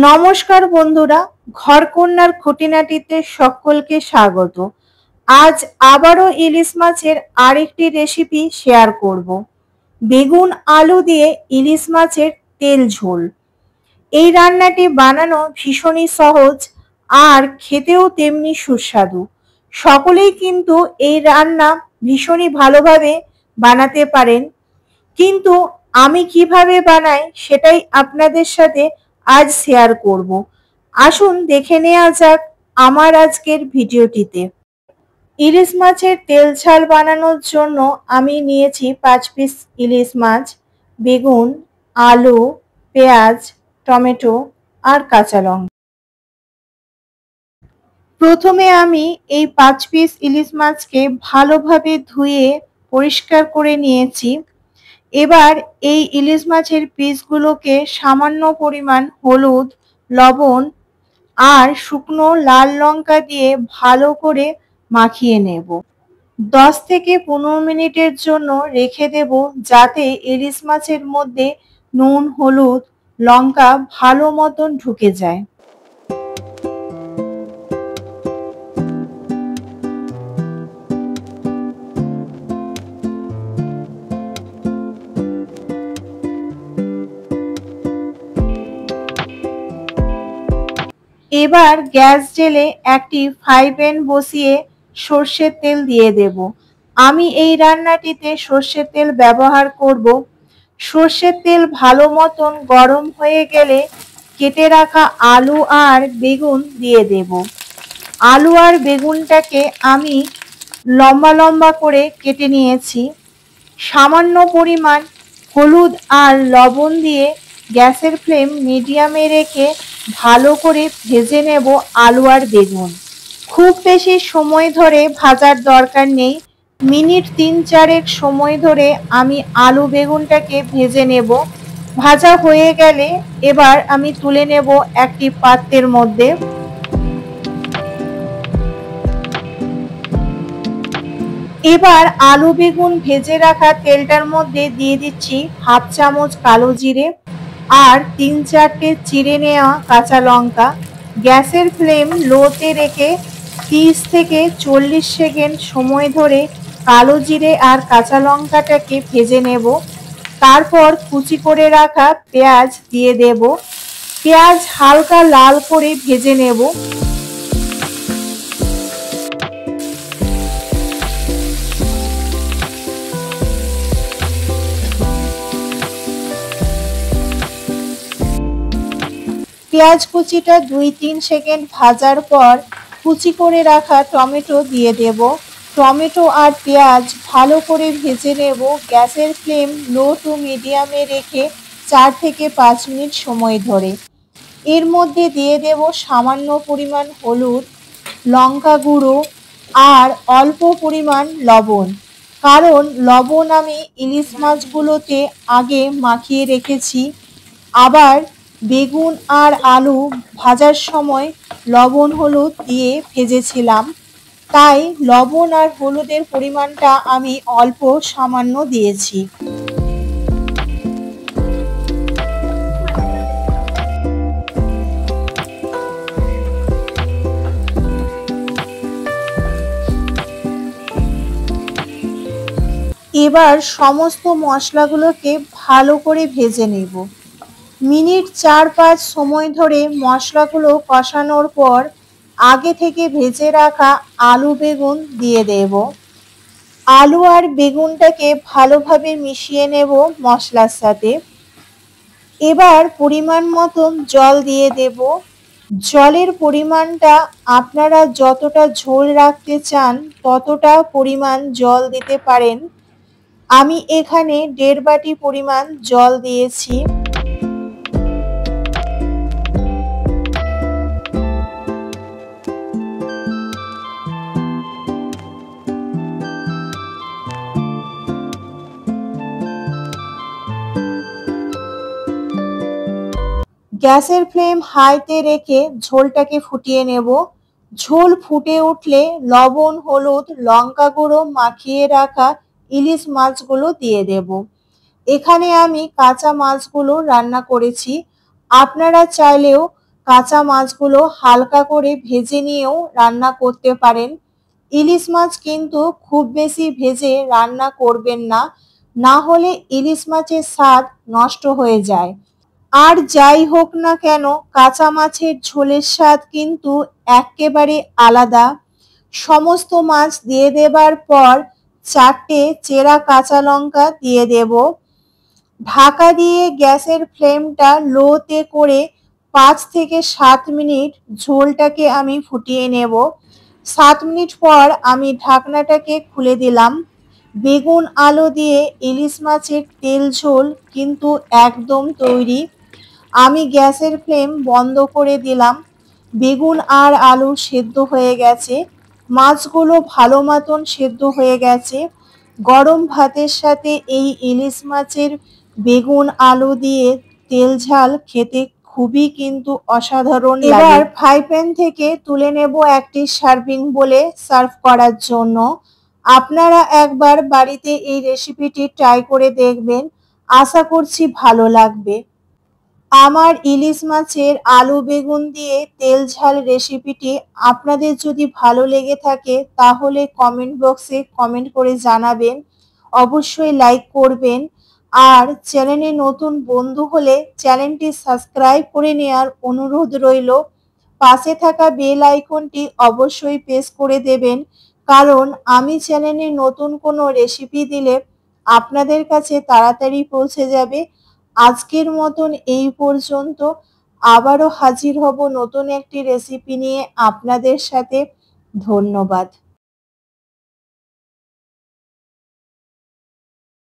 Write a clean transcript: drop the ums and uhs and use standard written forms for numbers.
নমস্কার বন্ধুরা, ঘরকন্যার খুঁটিনাটিতে সকলকে স্বাগত। আজ আবারও ইলিশ মাছের আরেকটি রেসিপি শেয়ার করব। বেগুন আলু দিয়ে ইলিশ মাছের তেল ঝোল। এই রান্নাটি বানানো ভীষণই সহজ আর খেতেও তেমনি সুস্বাদু। সকলেই কিন্তু এই রান্না ভীষণই ভালোভাবে বানাতে পারেন, কিন্তু আমি কিভাবে বানাই সেটাই আপনাদের সাথে আজ শেয়ার করব। আসুন দেখে নেওয়া যাক আমার আজকের ভিডিওটিতে। ইলিশ মাছের তেল ঝাল বানানোর জন্য আমি নিয়েছি 5 পিস ইলিশ মাছ, বেগুন, আলু, পেঁয়াজ, টমেটো আর কাঁচা লঙ্কা। প্রথমে আমি এই 5 পিস ইলিশ মাছকে ভালোভাবে ধুয়ে পরিষ্কার করে নিয়েছি। এবার এই ইলিশ মাছের পিসগুলোকে সামান্য পরিমাণ হলুদ, লবণ আর শুকনো লাল লঙ্কা দিয়ে ভালো করে মাখিয়ে নেব। 10 থেকে 15 মিনিটের জন্য রেখে দেব, যাতে ইলিশ মাছের মধ্যে নুন, হলুদ, লঙ্কা ভালো মতন ঢুকে যায়। এবার গ্যাস জেলে একটি ফ্রাই প্যান বসিয়ে সর্ষের তেল দিয়ে দেব। আমি এই রান্নাটিতে সর্ষের তেল ব্যবহার করব। সর্ষের তেল ভালো মতন গরম হয়ে গেলে কেটে রাখা আলু আর বেগুন দিয়ে দেব। আলু আর বেগুনটাকে আমি লম্বা লম্বা করে কেটে নিয়েছি। সামান্য পরিমাণ হলুদ আর লবণ দিয়ে গ্যাসের ফ্লেম মিডিয়ামে রেখে ভালো করে ভেজে নেব আলু আর বেগুন। খুব বেশি সময় ধরে ভাজার দরকার নেই, মিনিট 3-4 সময় ধরে আমি আলু বেগুনটাকে ভেজে নেব। ভাজা হয়ে গেলে এবার আমি তুলে নেব একটি পাত্রের মধ্যে। এবার আলু বেগুন ভেজে রাখা তেলটার মধ্যে দিয়ে দিচ্ছি 1/2 চামচ কালো জিরে আর 3-4টে চিড়ে নেওয়া কাঁচা লঙ্কা। গ্যাসের ফ্লেম লোতে রেখে 30 থেকে 40 সেকেন্ড সময় ধরে কালো জিরে আর কাঁচা লঙ্কাটাকে ভেজে নেব। তারপর কুচি করে রাখা পেঁয়াজ দিয়ে দেব। পেঁয়াজ হালকা লাল করে ভেজে নেব। পেঁয়াজ কুচিটা 2-3 সেকেন্ড ভাজার পর কুচি করে রাখা টমেটো দিয়ে দেব। টমেটো আর পেঁয়াজ ভালো করে ভেজে নেব। গ্যাসের ফ্লেম লো টু মিডিয়ামে রেখে 4 থেকে 5 মিনিট সময় ধরে। এর মধ্যে দিয়ে দেব সামান্য পরিমাণ হলুদ, লঙ্কা গুঁড়ো আর অল্প পরিমাণ লবণ, কারণ লবণ আমি ইলিশ মাছগুলোতে আগে মাখিয়ে রেখেছি। আবার বেগুন আর আলু ভাজার সময় লবণ হলুদ দিয়ে ভেজেছিলাম, তাই লবণ আর হলুদের পরিমাণটা আমি অল্প সামান্য দিয়েছি। এবার সমস্ত মশলাগুলোকে ভালো করে ভেজে নেব। মিনিট 4-5 সময় ধরে মশলাগুলো কষানোর পর আগে থেকে ভেজে রাখা আলু বেগুন দিয়ে দেব। আলু আর বেগুনটাকে ভালোভাবে মিশিয়ে নেব মশলার সাথে। এবার পরিমাণ মতন জল দিয়ে দেব। জলের পরিমাণটা আপনারা যতটা ঝোল রাখতে চান ততটা পরিমাণ জল দিতে পারেন। আমি এখানে 1.5 বাটি পরিমাণ জল দিয়েছি। গ্যাসের ফ্লেম হাইতে রেখে ঝোলটাকে ফুটিয়ে নেব। ঝোল ফুটে উঠলে লবণ, হলুদ, লঙ্কা গুঁড়ো মাখিয়ে রাখা ইলিশ মাছগুলো দিয়ে দেব। এখানে আমি কাঁচা মাছগুলো রান্না করেছি, আপনারা চাইলেও কাঁচা মাছগুলো হালকা করে ভেজে নিয়েও রান্না করতে পারেন। ইলিশ মাছ কিন্তু খুব বেশি ভেজে রান্না করবেন না, না হলে ইলিশ মাছের স্বাদ নষ্ট হয়ে যায়। আর যাই হোক না কেন, কাঁচা মাছের ঝোলের স্বাদ কিন্তু এক্কেবারে আলাদা। সমস্ত মাছ দিয়ে দেবার পর 4টে চেরা কাঁচা লঙ্কা দিয়ে দেব। ঢাকা দিয়ে গ্যাসের ফ্লেমটা লোতে করে 5 থেকে 7 মিনিট ঝোলটাকে আমি ফুটিয়ে নেব। 7 মিনিট পর আমি ঢাকনাটাকে খুলে দিলাম। বেগুন আলু দিয়ে ইলিশ মাছের তেল ঝোল কিন্তু একদম তৈরি। আমি গ্যাসের ফ্লেম বন্ধ করে দিলাম। বেগুন আর আলু সেদ্ধ হয়ে গেছে, মাছগুলো ভালো মতন সেদ্ধ হয়ে গেছে। গরম ভাতের সাথে এই ইলিশ মাছের বেগুন আলু দিয়ে তেল ঝাল খেতে খুবই কিন্তু অসাধারণ লাগে। এবার ফ্রাই প্যান থেকে তুলে নেব একটি সার্ভিং বলে সার্ভ করার জন্য। আপনারা একবার বাড়িতে এই রেসিপিটি ট্রাই করে দেখবেন, আশা করছি ভালো লাগবে। আমার ইলিশ মাছের আলু বেগুন দিয়ে তেল ঝাল রেসিপিটি আপনাদের যদি ভালো লেগে থাকে তাহলে কমেন্ট বক্সে কমেন্ট করে জানাবেন, অবশ্যই লাইক করবেন। আর চ্যানেলে নতুন বন্ধু হলে চ্যানেলটি সাবস্ক্রাইব করে নেওয়ার অনুরোধ রইল। পাশে থাকা বেল আইকনটি অবশ্যই প্রেস করে দেবেন, কারণ আমি চ্যানেলে নতুন কোনো রেসিপি দিলে আপনাদের কাছে তাড়াতাড়ি পৌঁছে যাবে। আজকের মতন এই পর্যন্ত। আবারও হাজির হব নতুন একটি রেসিপি নিয়ে আপনাদের সাথে। ধন্যবাদ।